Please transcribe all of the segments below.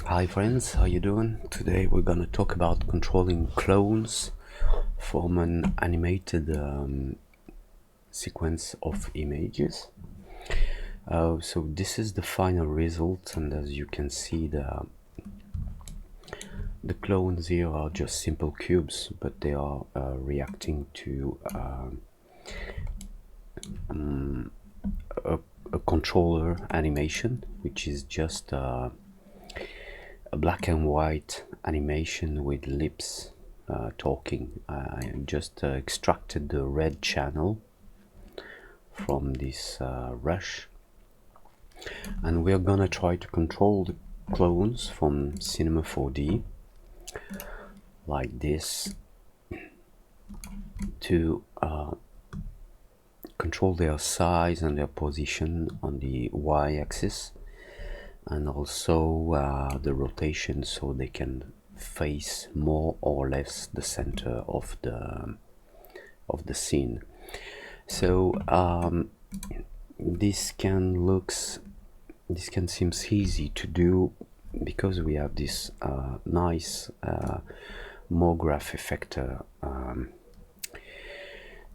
Hi friends, how you doing? Today we're gonna talk about controlling clones from an animated sequence of images. So this is the final result, and as you can see, the clones here are just simple cubes, but they are reacting to a controller animation, which is just a black and white animation with lips talking. I just extracted the red channel from this rush, and we're gonna try to control the clones from Cinema 4D like this to control their size and their position on the y-axis, and also the rotation, so they can face more or less the center of the scene. So this can seem easy to do because we have this nice MoGraph effector,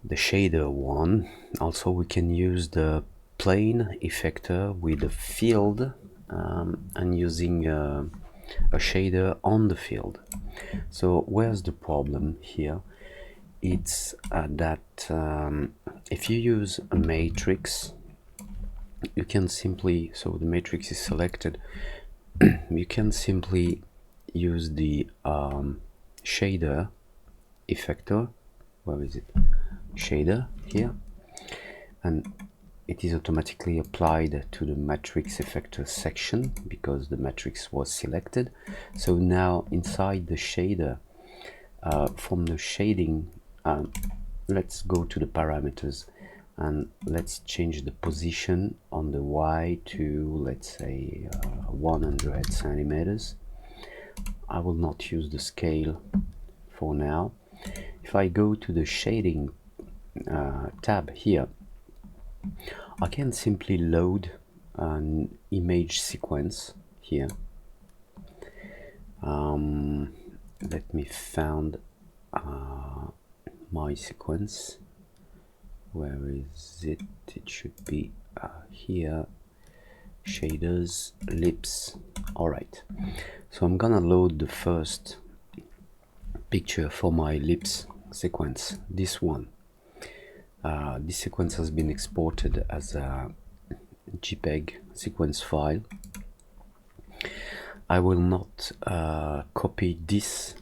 the shader one. Also we can use the plane effector with a field and using a shader on the field. So where's the problem here? It's that if you use a matrix, you can simply, so the matrix is selected, you can simply use the shader effector. Where is it? Shader here, and it is automatically applied to the matrix effector section because the matrix was selected. So now inside the shader, from the shading, let's go to the parameters and let's change the position on the Y to, let's say, 100 centimeters. I will not use the scale for now. If I go to the shading tab here, I can simply load an image sequence here. Let me find my sequence. Where is it? It should be here. Shaders, lips. Alright, so I'm gonna load the first picture for my lips sequence, this one. This sequence has been exported as a JPEG sequence file. I will not copy this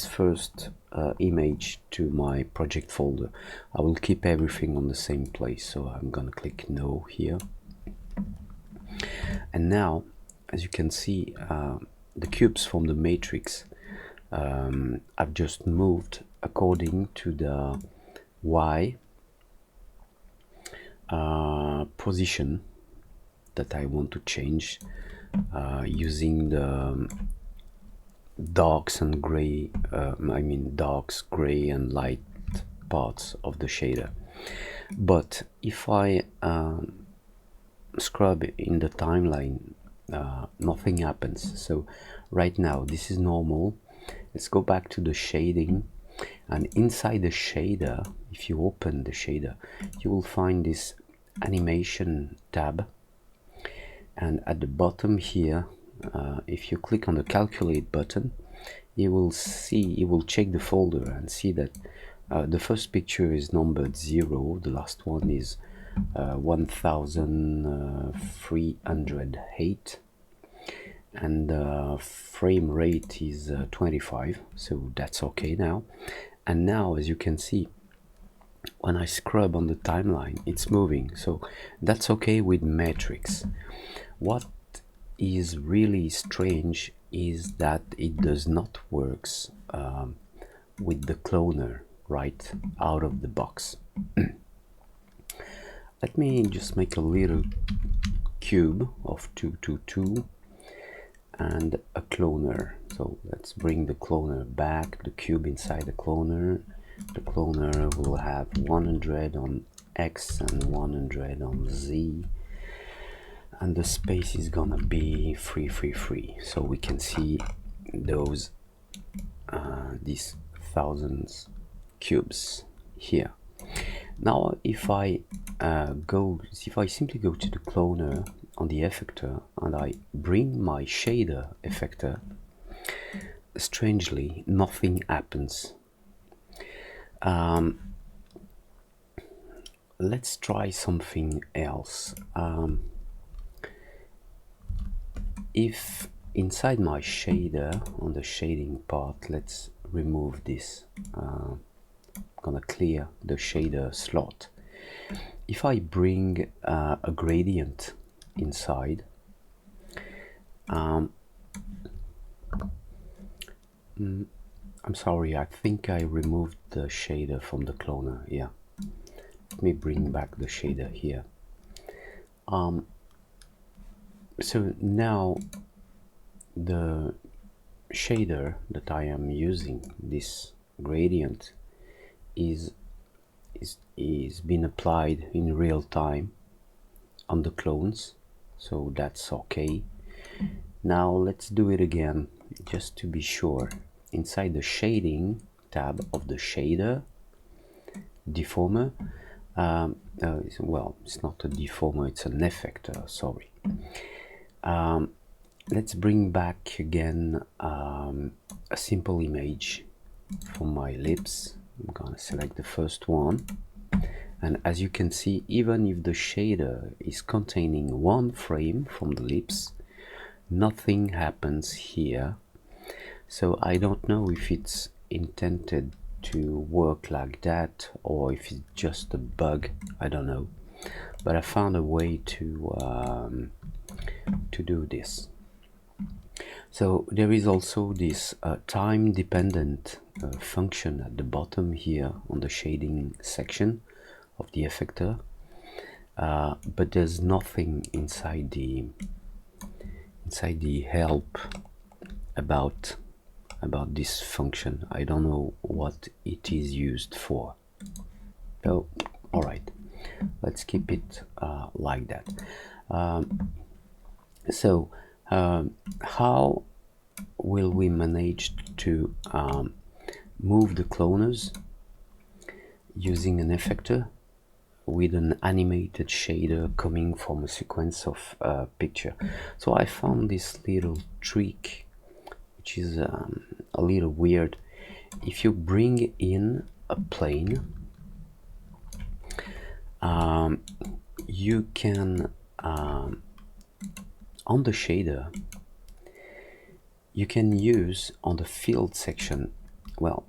first image to my project folder. I will keep everything on the same place, so I'm gonna click no here. And now, as you can see, the cubes from the matrix I've just moved according to the Y position that I want to change, using the darks and gray, darks, gray and light parts of the shader. But if I scrub in the timeline, nothing happens. So right now this is normal. Let's go back to the shading, and inside the shader, if you open the shader, you will find this animation tab, and at the bottom here, if you click on the calculate button, you will check the folder and see that the first picture is numbered 0, the last one is 1308, and the frame rate is 25, so that's okay now. And now, as you can see, when I scrub on the timeline, it's moving, so that's okay with matrix. What is really strange is that it does not work with the cloner right out of the box. Let me just make a little cube of 222 and a cloner. So let's bring the cloner back, the cube inside the cloner. The cloner will have 100 on X and 100 on Z. and the space is gonna be 333, so we can see those these thousands cubes here. Now if I simply go to the cloner on the effector and I bring my shader effector, strangely nothing happens. Let's try something else. If inside my shader, on the shading part, let's remove this. I'm gonna clear the shader slot. If I bring a gradient inside, I'm sorry, I think I removed the shader from the cloner. Yeah, let me bring back the shader here. So now the shader that I am using, this gradient, is being applied in real time on the clones, so that's okay. Now let's do it again just to be sure. Inside the shading tab of the shader deformer, well, it's not a deformer, it's an effector, sorry. Let's bring back again a simple image for my lips. I'm gonna select the first one, and as you can see, even if the shader is containing one frame from the lips, nothing happens here. So I don't know if it's intended to work like that or if it's just a bug, I don't know, but I found a way to do this. So there is also this time dependent function at the bottom here on the shading section of the effector, but there's nothing inside the help about this function. I don't know what it is used for. So all right, let's keep it like that. So how will we manage to move the cloners using an effector with an animated shader coming from a sequence of picture? So I found this little trick, which is a little weird. If you bring in a plane, you can on the shader you can use on the field section, well,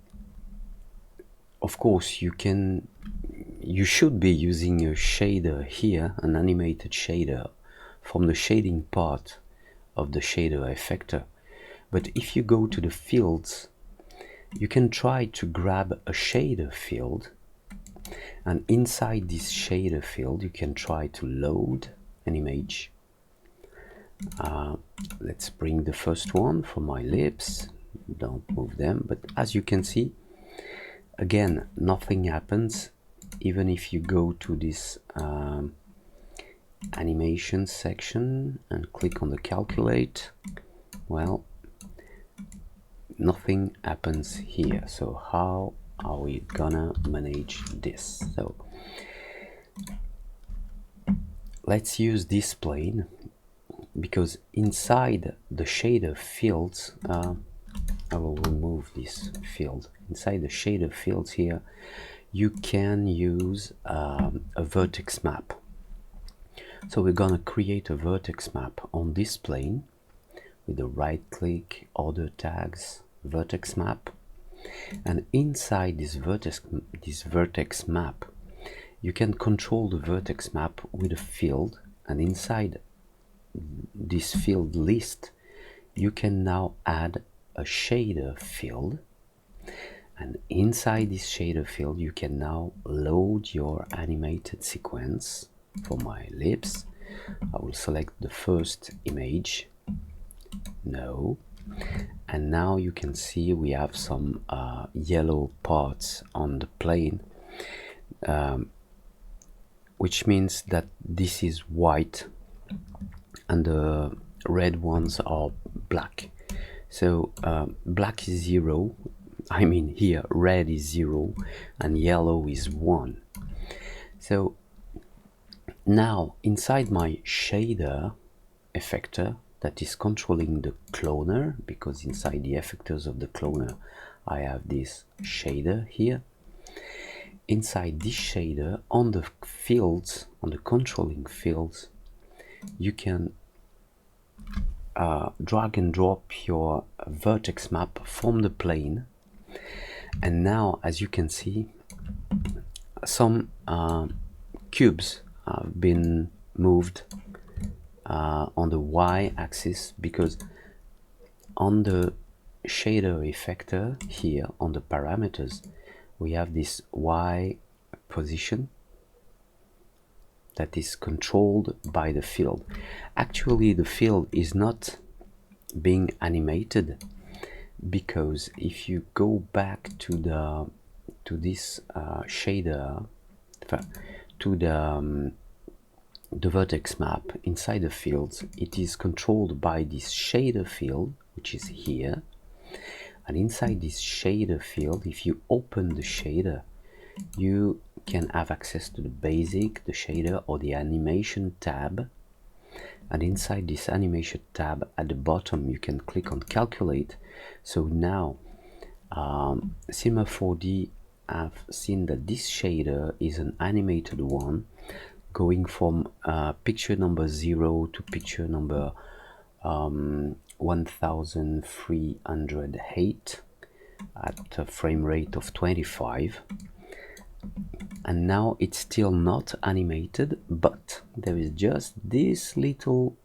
of course you should be using a shader here, an animated shader from the shading part of the shader effector. But if you go to the fields, you can try to grab a shader field, and inside this shader field you can try to load an image. Let's bring the first one for my lips, don't move them, but as you can see, again, nothing happens. Even if you go to this animation section and click on the calculate, well, nothing happens here. So how are we gonna manage this? So let's use this plane, because inside the shader fields, I will remove this field. Inside the shader fields here, you can use a vertex map. So we're gonna create a vertex map on this plane with the right click, order tags, vertex map, and inside this vertex map, you can control the vertex map with a field, and inside this field list you can now add a shader field, and inside this shader field you can now load your animated sequence. For my lips, I will select the first image, no, and now you can see we have some yellow parts on the plane, which means that this is white and the red ones are black. So black is 0, I mean here red is 0 and yellow is 1. So now inside my shader effector that is controlling the cloner, because inside the effectors of the cloner I have this shader here. Inside this shader, on the fields, on the controlling fields, you can drag and drop your vertex map from the plane. And now, as you can see, some cubes have been moved on the y-axis, because on the shader effector here on the parameters we have this y position that is controlled by the field. Actually the field is not being animated, because if you go back to this shader, to the vertex map inside the fields, it is controlled by this shader field, which is here. And inside this shader field, if you open the shader, you can have access to the basic, the shader, or the animation tab. And inside this animation tab at the bottom you can click on calculate. So now C4D have seen that this shader is an animated one, going from picture number 0 to picture number 1308 at a frame rate of 25. And now it's still not animated, but there is just this little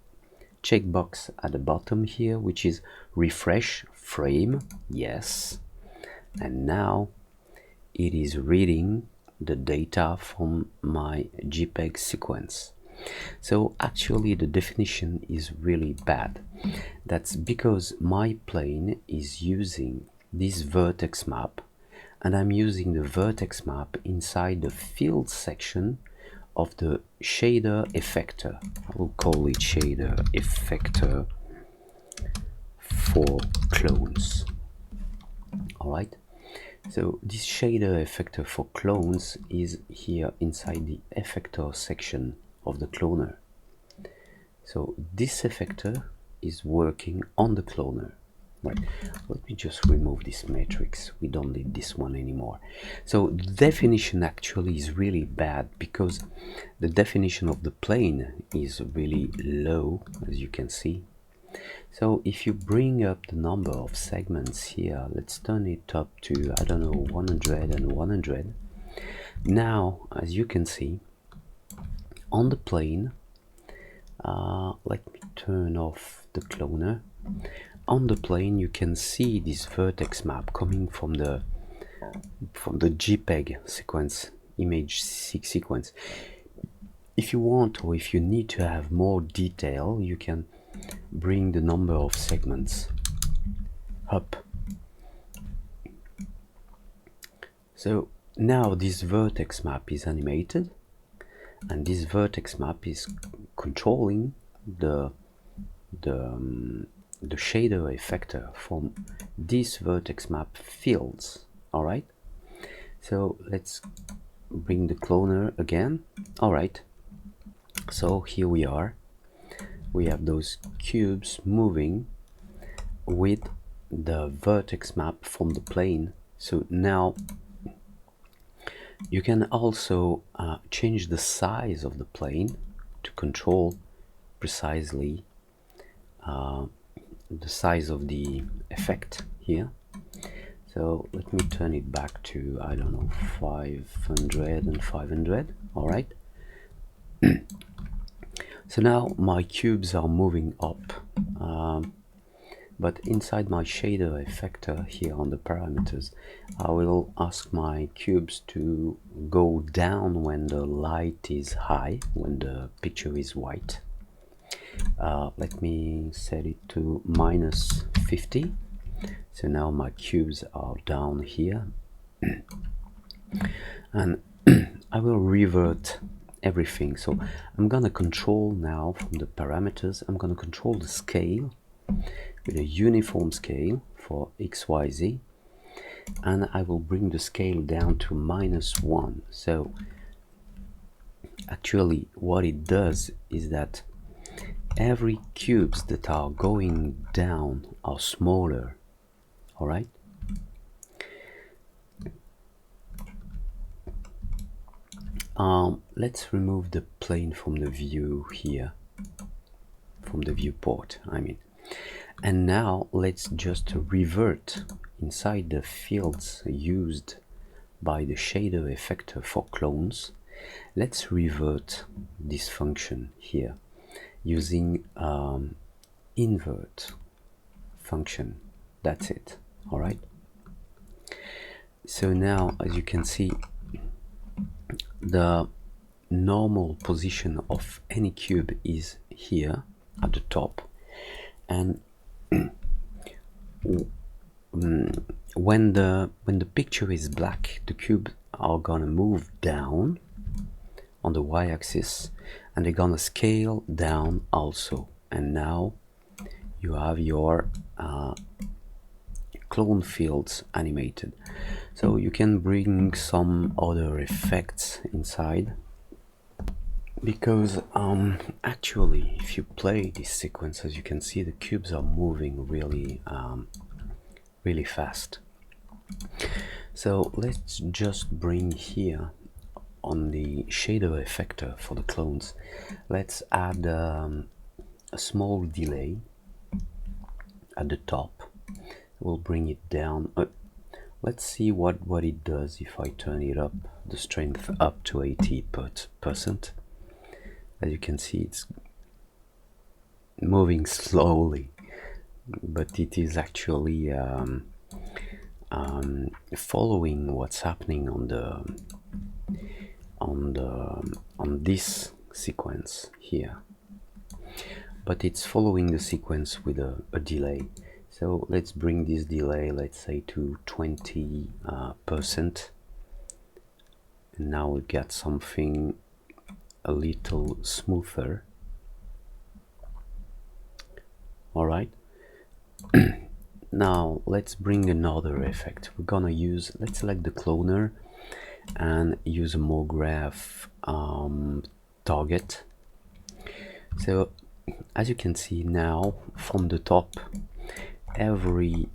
checkbox at the bottom here, which is refresh frame, yes. And now it is reading the data from my JPEG sequence. So actually the definition is really bad. That's because my plane is using this vertex map, and I'm using the vertex map inside the field section of the shader effector. I will call it shader effector for clones. Alright, so this shader effector for clones is here inside the effector section of the cloner. So this effector is working on the cloner. Right, let me just remove this matrix, we don't need this one anymore. So the definition actually is really bad, because the definition of the plane is really low, as you can see. So if you bring up the number of segments here, let's turn it up to, I don't know, 100 and 100. Now, as you can see, on the plane, let me turn off the cloner. On the plane you can see this vertex map coming from the JPEG sequence, image sequence. If you want, or if you need to have more detail, you can bring the number of segments up. So now this vertex map is animated, and this vertex map is controlling the shader effector from this vertex map fields. Alright, so let's bring the cloner again. Alright, so here we are. We have those cubes moving with the vertex map from the plane. So now you can also change the size of the plane to control precisely the size of the effect here. So let me turn it back to, I don't know, 500 and 500. All right. So now my cubes are moving up, but inside my shader effector here on the parameters, I will ask my cubes to go down when the light is high, when the picture is white. Let me set it to -50. So now my cubes are down here, and I will revert everything. So I'm gonna control now from the parameters, I'm gonna control the scale with a uniform scale for XYZ, and I will bring the scale down to -1. So actually what it does is that every cubes that are going down are smaller. All right. Let's remove the plane from the view here, from the viewport, I mean. And now let's just revert inside the fields used by the shader effector for clones. Let's revert this function here using invert function. That's it. All right. So now, as you can see, the normal position of any cube is here at the top, and when the picture is black, the cubes are gonna move down on the y-axis, and they're gonna scale down also. And now you have your clone fields animated. So you can bring some other effects inside, because actually if you play this sequence, as you can see, the cubes are moving really really fast. So let's just bring here on the shader effector for the clones, let's add a small delay at the top. We'll bring it down. Let's see what it does if I turn it up, the strength up to 80%. As you can see, it's moving slowly, but it is actually following what's happening on this sequence here, but it's following the sequence with a delay. So let's bring this delay, let's say, to 20%, and now we get something a little smoother. All right. Now let's bring another effect. We're gonna use, let's select the cloner and use a MoGraph target. So as you can see now, from the top, every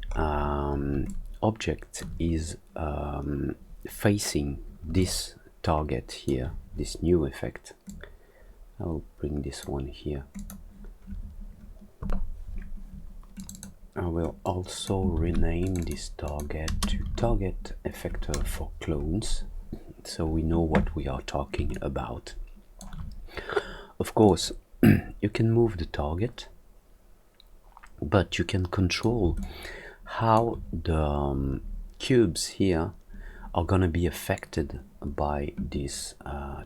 object is facing this target here, this new effect. I'll bring this one here. I will also rename this target to target effector for clones, so we know what we are talking about. Of course, you can move the target, but you can control how the cubes here are gonna be affected by this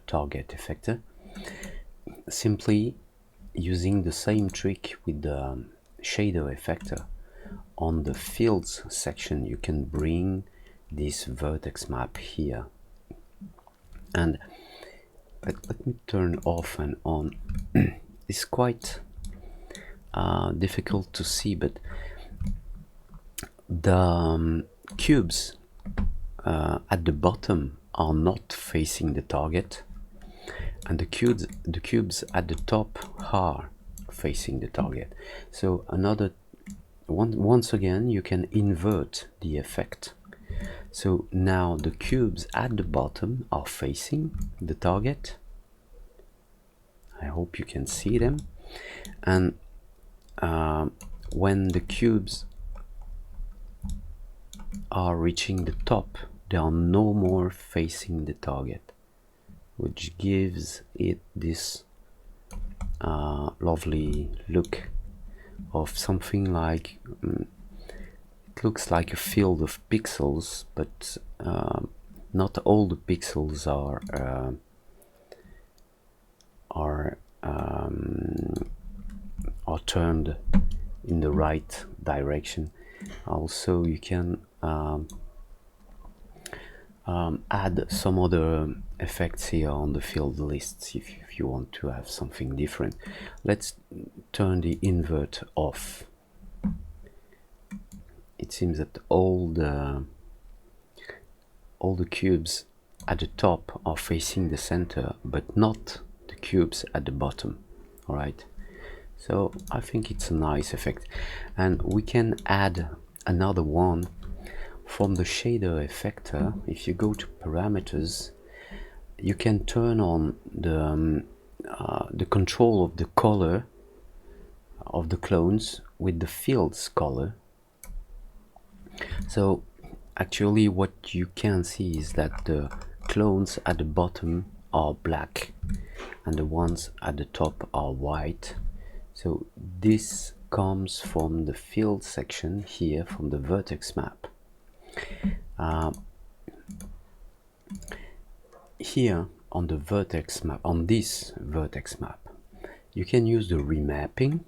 target effector, simply using the same trick with the shader effector. On the fields section, you can bring this vertex map here, and let me turn off and on. It's quite difficult to see, but the cubes at the bottom are not facing the target, and the cubes at the top are facing the target. So once again, you can invert the effect. So now the cubes at the bottom are facing the target. I hope you can see them. And when the cubes are reaching the top, they are no more facing the target, which gives it this lovely look of something like, it looks like a field of pixels, but not all the pixels are turned in the right direction. Also, you can add some other effects here on the field lists if you want to have something different. Let's turn the invert off. It seems that all the cubes at the top are facing the center, but not the cubes at the bottom. All right, so I think it's a nice effect, and we can add another one from the shader effector. If you go to parameters, you can turn on the control of the color of the clones with the field's color. So actually what you can see is that the clones at the bottom are black and the ones at the top are white. So this comes from the field section here, from the vertex map. Here on the vertex map, on this vertex map, you can use the remapping.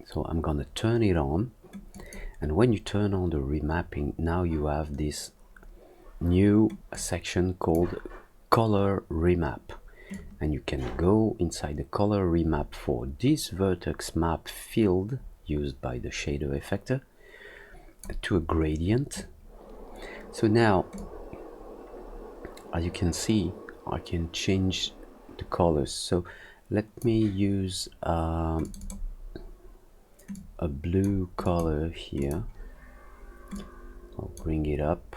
So I'm gonna turn it on, and when you turn on the remapping, now you have this new section called color remap, and you can go inside the color remap for this vertex map field used by the shader effector to a gradient. So now, as you can see, I can change the colors. So let me use a blue color here. I'll bring it up.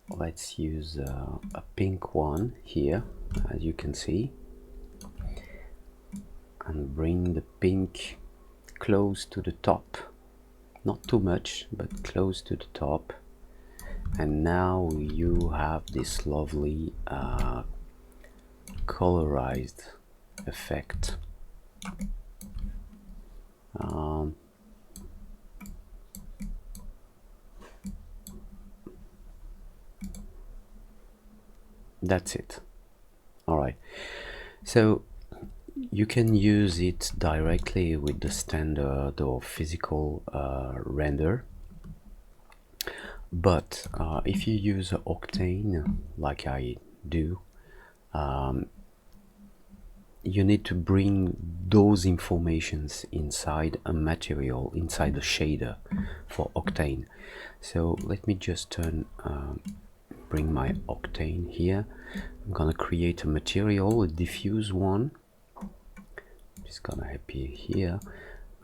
Let's use a pink one here, as you can see, and bring the pink close to the top, not too much, but close to the top. And now you have this lovely colorized effect. That's it. All right, so you can use it directly with the standard or physical render, but if you use Octane like I do, you need to bring those informations inside a material, inside the shader for Octane. So let me just bring my Octane here. I'm gonna create a material, a diffuse one. It's gonna appear here.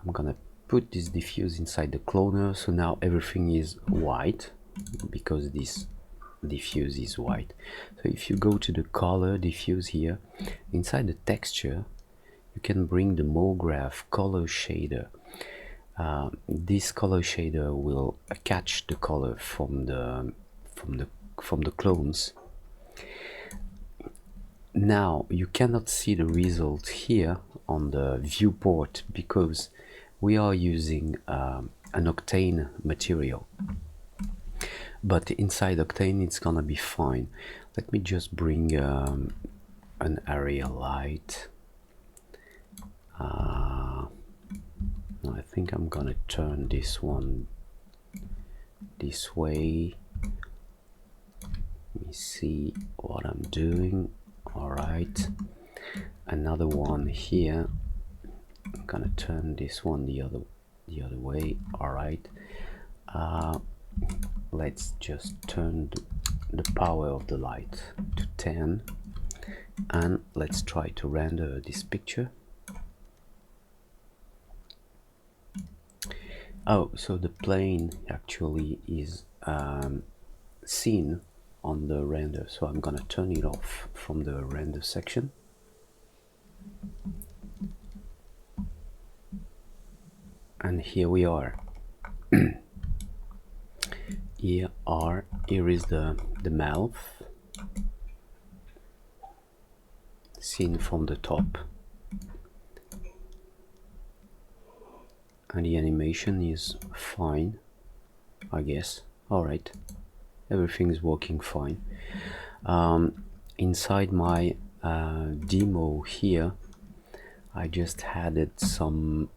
I'm gonna put this diffuse inside the cloner, so now everything is white because this diffuse is white. So if you go to the color diffuse here, inside the texture, you can bring the MoGraph color shader. This color shader will catch the color from the clones. Now you cannot see the result here on the viewport because we are using an Octane material, but inside Octane it's gonna be fine. Let me just bring an area light. I think I'm gonna turn this one this way. Let me see what I'm doing. All right, another one here. I'm gonna turn this one the other way. All right, let's just turn the power of the light to 10, and let's try to render this picture. Oh, so the plane actually is seen on the render, so I'm gonna turn it off from the render section. And here we are. Here is the mouth seen from the top, and the animation is fine, I guess. All right, everything is working fine. Inside my demo here, I just added some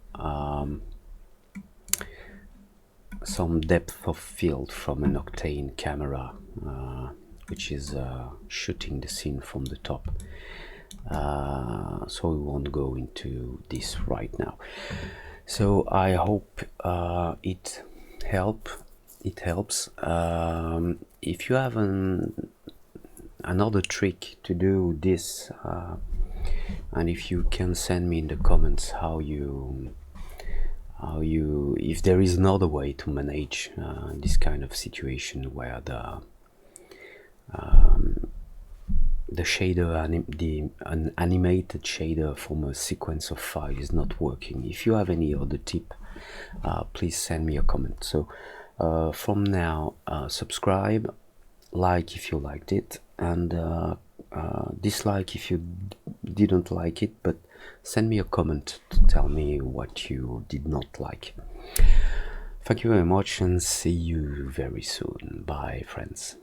depth of field from an Octane camera which is shooting the scene from the top. So we won't go into this right now. So I hope it helps. If you have another trick to do this, and if you can send me in the comments how you if there is another way to manage this kind of situation where the shader, an animated shader from a sequence of 5 is not working. If you have any other tip, please send me a comment. So from now, subscribe, like if you liked it, and dislike if you didn't like it, but send me a comment to tell me what you did not like. Thank you very much, and see you very soon. Bye, friends.